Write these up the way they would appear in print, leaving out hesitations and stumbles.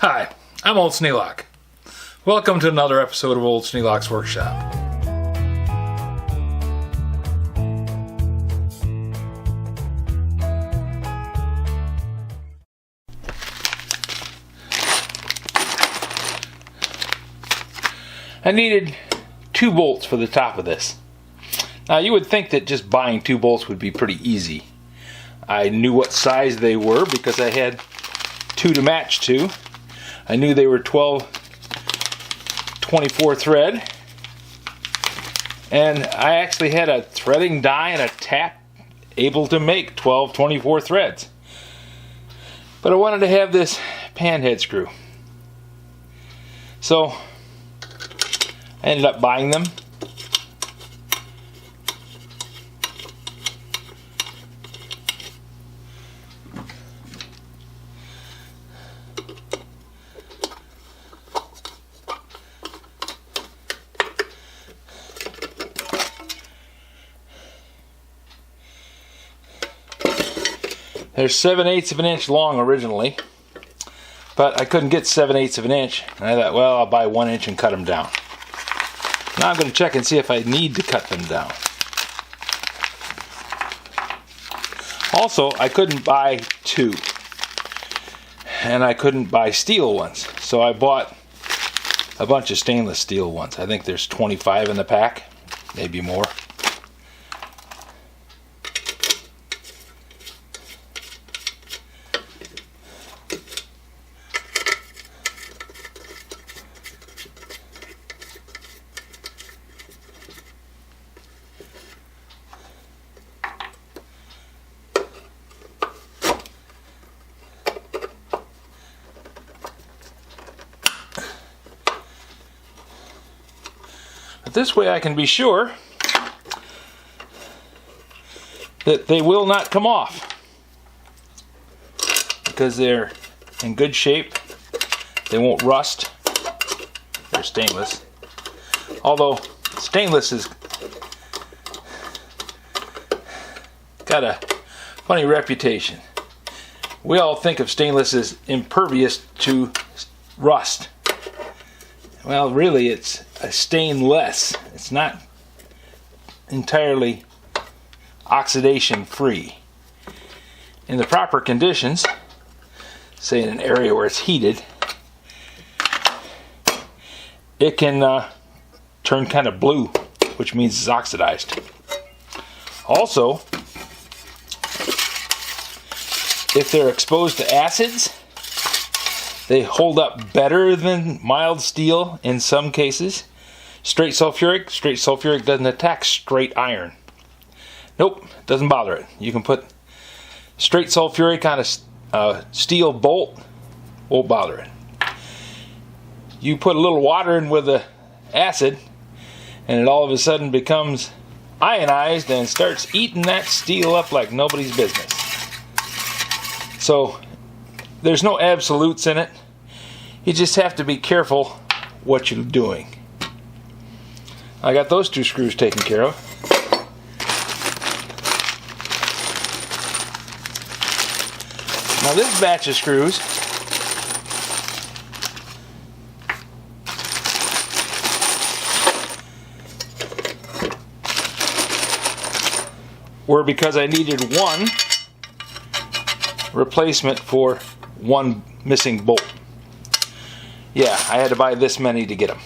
Hi, I'm Old Sneelock. Welcome to another episode of Old Sneelock's Workshop. I needed 2 bolts for the top of this. Now you would think that just buying 2 bolts would be pretty easy. I knew what size they were because I had 2 to match to. I knew they were 12/24 thread, and I actually had a threading die and a tap able to make 12/24 threads. But I wanted to have this pan head screw, so I ended up buying them. They're 7/8 of an inch long originally, but I couldn't get 7/8 of an inch, and I thought, well, I'll buy 1 inch and cut them down. Now I'm going to check and see if I need to cut them down. Also, I couldn't buy 2, and I couldn't buy steel ones, so I bought a bunch of stainless steel ones. I think there's 25 in the pack, maybe more. This way I can be sure that they will not come off because they're in good shape. They won't rust. They're stainless. Although stainless has got a funny reputation. We all think of stainless as impervious to rust. Well, really, it's a stainless. It's not entirely oxidation free. In the proper conditions, say in an area where it's heated, it can turn kind of blue, which means it's oxidized. Also, if they're exposed to acids, they hold up better than mild steel in some cases. Straight sulfuric doesn't attack straight iron. Nope, doesn't bother it. You can put straight sulfuric on a steel bolt, won't bother it. You put a little water in with the acid, and it all of a sudden becomes ionized and starts eating that steel up like nobody's business. So there's no absolutes in it. You just have to be careful what you're doing. I got those 2 screws taken care of. Now this batch of screws were because I needed 1 replacement for 1 missing bolt. Yeah, I had to buy this many to get them.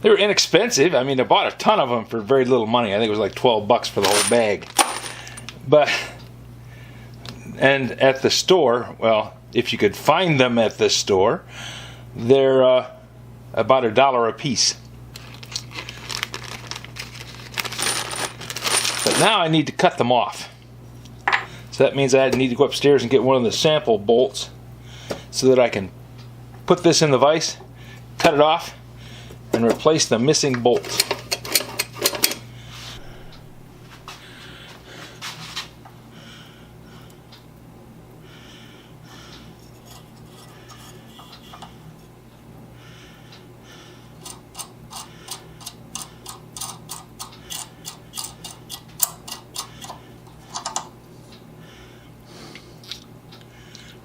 They were inexpensive. I mean, I bought a ton of them for very little money. I think it was like $12 for the whole bag. And at the store, well, if you could find them at the store, they're about $1 a piece. But now I need to cut them off. So that means I need to go upstairs and get one of the sample bolts so that I can put this in the vise, cut it off, and replace the missing bolts.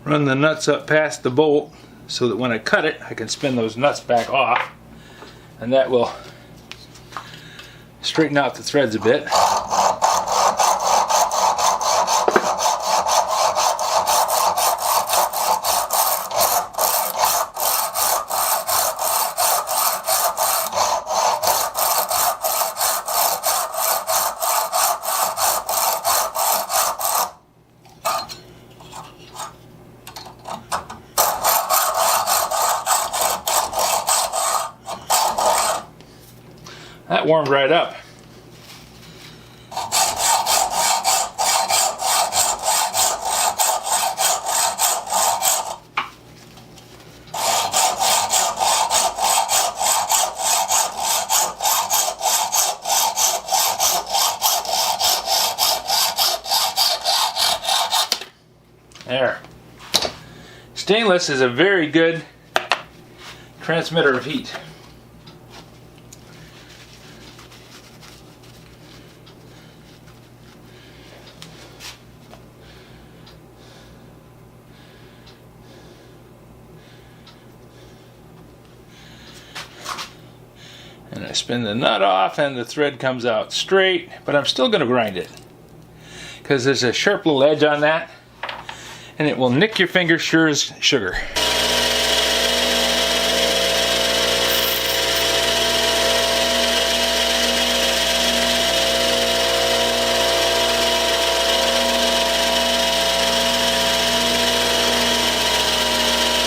run the nuts up past the bolt so that when I cut it, I can spin those nuts back off, and that will straighten out the threads a bit. That warmed right up. There. Stainless is a very good transmitter of heat. And I spin the nut off and the thread comes out straight, but I'm still going to grind it because there's a sharp little edge on that and it will nick your fingers sure as sugar.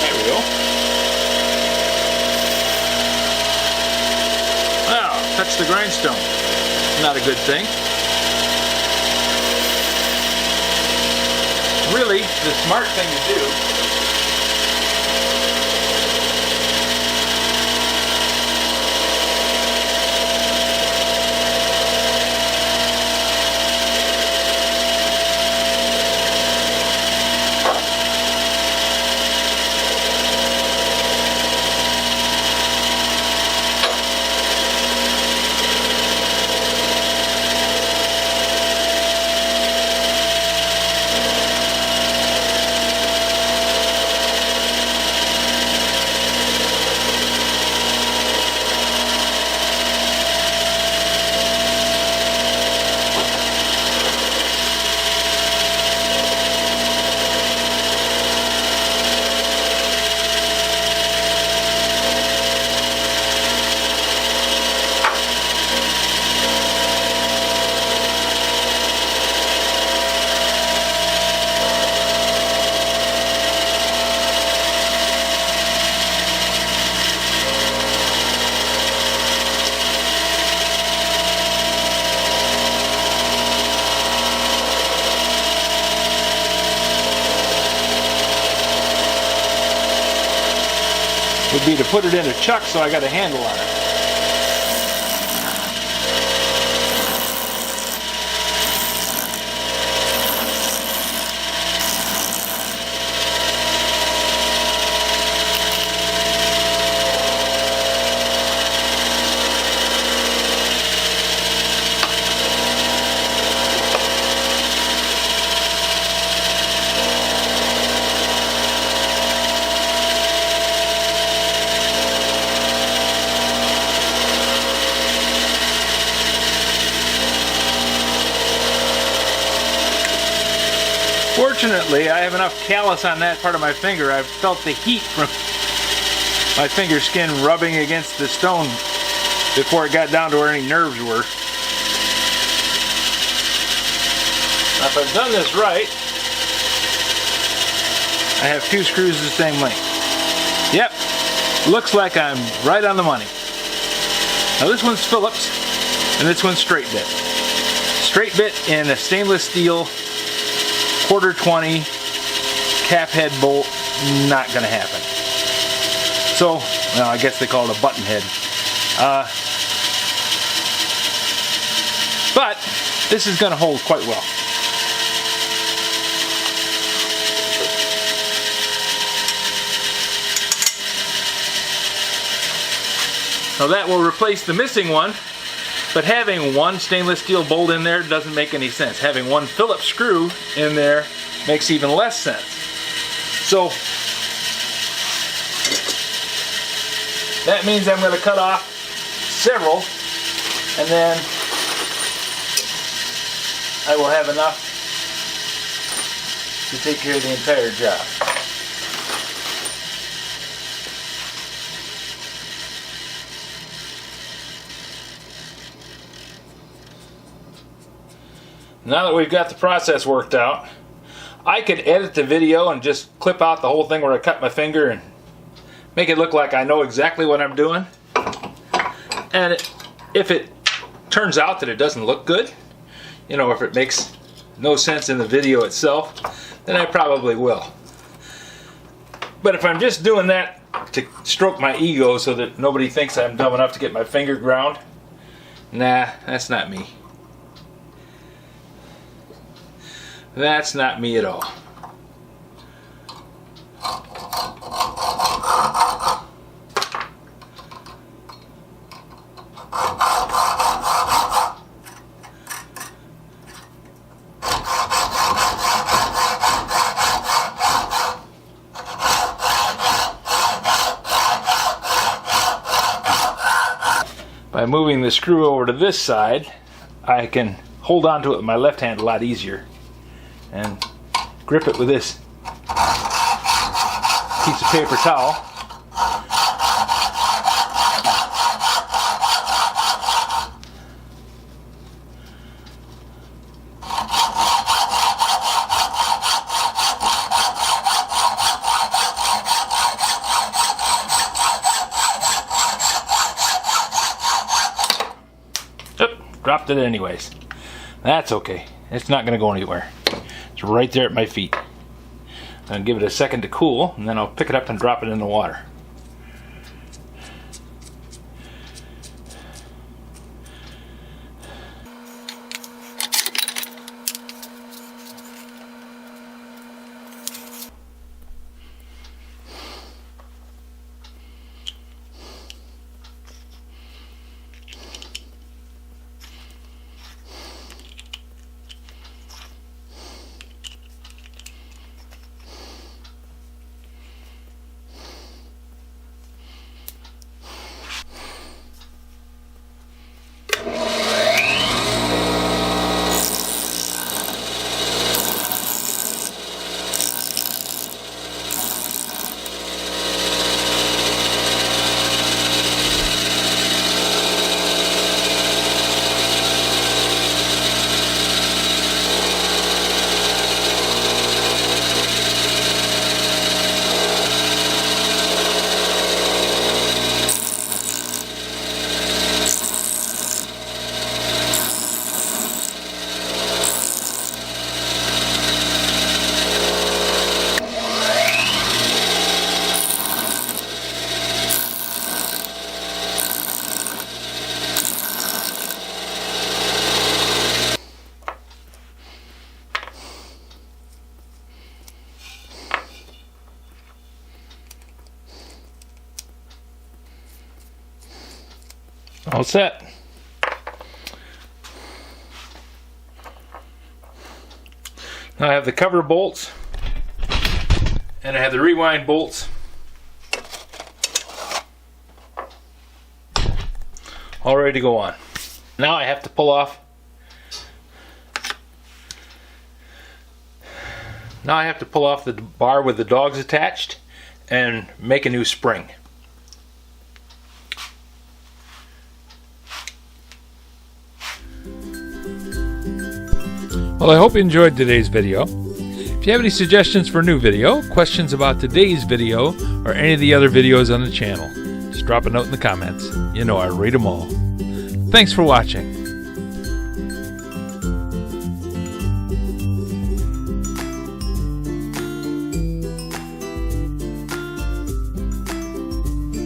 There we go. Wow, touch the grindstone. Not a good thing. Really, the smart thing to do would be to put it in a chuck, so I got a handle on it. Fortunately, I have enough callus on that part of my finger. I've felt the heat from my finger skin rubbing against the stone before it got down to where any nerves were. Now, if I've done this right, I have two screws the same length. Yep, looks like I'm right on the money. Now this one's Phillips and this one's straight bit. Straight bit in a stainless steel ⅛/20 cap head bolt, not going to happen. So, well, I guess they call it a button head. But this is going to hold quite well. Now that will replace the missing one, but having one stainless steel bolt in there doesn't make any sense. Having one Phillips screw in there makes even less sense. So that means I'm going to cut off several, and then I will have enough to take care of the entire job. Now that we've got the process worked out, I could edit the video and just clip out the whole thing where I cut my finger and make it look like I know exactly what I'm doing. And if it turns out that it doesn't look good, you know, if it makes no sense in the video itself, then I probably will. But if I'm just doing that to stroke my ego so that nobody thinks I'm dumb enough to get my finger ground, nah, that's not me. That's not me at all. By moving the screw over to this side, I can hold on to it with my left hand a lot easier and grip it with this piece of paper towel. Dropped it anyways. That's okay. It's not going to go anywhere. It's right there at my feet. I'll give it a second to cool, and then I'll pick it up and drop it in the water. All set. Now I have the cover bolts and I have the rewind bolts all ready to go on. Now I have to pull off the bar with the dogs attached and make a new spring. Well, I hope you enjoyed today's video. If you have any suggestions for a new video, questions about today's video, or any of the other videos on the channel, just drop a note in the comments. You know I read them all. Thanks for watching.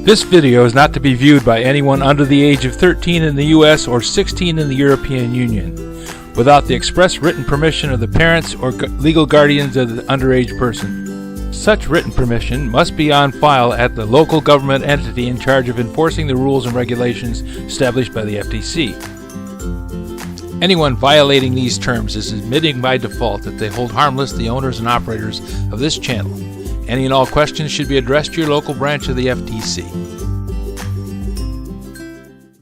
This video is not to be viewed by anyone under the age of 13 in the US or 16 in the European Union, without the express written permission of the parents or legal guardians of the underage person. Such written permission must be on file at the local government entity in charge of enforcing the rules and regulations established by the FTC. Anyone violating these terms is admitting by default that they hold harmless the owners and operators of this channel Any and all questions should be addressed to your local branch of the FTC.